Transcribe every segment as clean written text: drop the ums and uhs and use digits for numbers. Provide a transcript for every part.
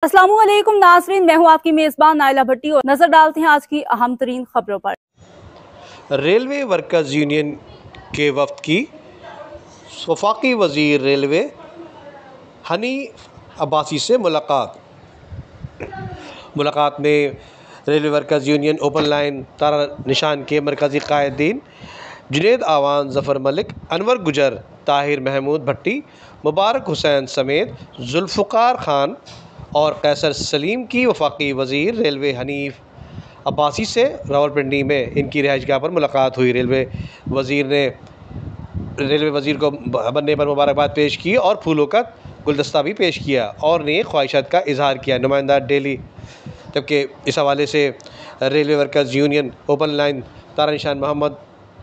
अस्सलामुअलैकुम नाज़रीन, मैं हूँ आपकी मेज़बान नाइला भट्टी और नज़र डालते हैं आज की अहम तरीन खबरों पर। रेलवे वर्कर्स यूनियन के वफ़द की वफाकी वज़ीर रेलवे हनीफ अब्बासी से मुलाकात में railway workers union open line तारा निशान के मरकज़ी कायदीन जुनैद आवान, ज़फ़र मलिक, अनवर गुजर, ताहिर महमूद भट्टी, मुबारक हुसैन समेत जुल्फ़िकार खान और कैसर सलीम की वफाकी वज़ीर रेलवे हनीफ अब्बासी से रावलपिंडी में इनकी रिहाइशगाह पर मुलाकात हुई। रेलवे वज़ीर को बनने पर मुबारकबाद पेश की और फूलों का गुलदस्ता भी पेश किया और नेक ख्वाहिशात का इजहार किया। नुमाइंदा डेली जबकि इस हवाले से railway workers union open line तारा निशान मोहम्मद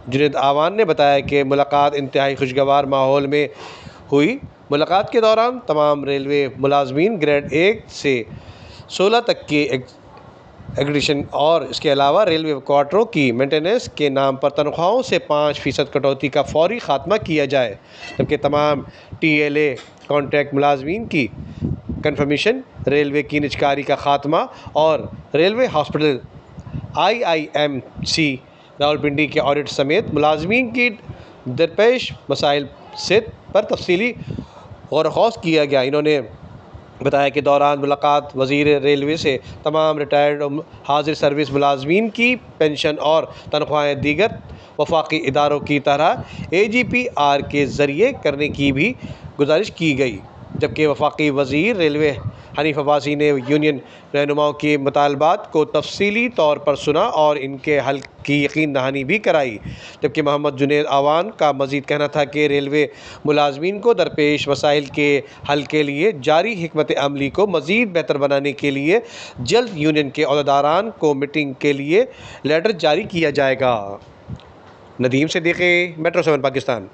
जुनैद आवान ने बताया कि मुलाकात इंतहाई खुशगवार माहौल में हुई। मुलाकात के दौरान तमाम रेलवे मुलाजमीन ग्रेड 1 से 16 तक के एग्रीशन और इसके अलावा रेलवे क्वार्टरों की मेंटेनेंस के नाम पर तनख्वाहों से 5% कटौती का फौरी ख़ात्मा किया जाए, जबकि तमाम TLA कॉन्ट्रैक्ट मुलाजमीन की कन्फर्मेशन, रेलवे की निजकारी का ख़ात्मा और रेलवे हॉस्पिटल IIMC रावलपिंडी के ऑडिट समेत मुलाजमीन की दरपेश मसाइल से पर तफसीली गौर ख़ौस किया गया। इन्होंने बताया कि दौरान मुलाकात वज़ीर रेलवे से तमाम रिटायर्ड और हाजिर सर्विस मुलाजमीन की पेंशन और तनख्वाहें दीगर वफाकी इदारों की तरह AGPR के ज़रिए करने की भी गुजारिश की गई, जबकि वफाकी वज़ीर रेलवे हनीफ अब्बासी ने यूनियन रहनुमाओं के मुतालबात को तफसीली तौर पर सुना और इनके हल की यकीन दहानी भी कराई। जबकि मोहम्मद जुनैद आवान का मज़ीद कहना था कि रेलवे मुलाजमीन को दरपेश मसाइल के हल के लिए जारी हिकमत अमली को मज़ीद बेहतर बनाने के लिए जल्द यूनियन के अहदेदारान को मीटिंग के लिए लेटर जारी किया जाएगा। नदीम से देखे मेट्रो 7 पाकिस्तान।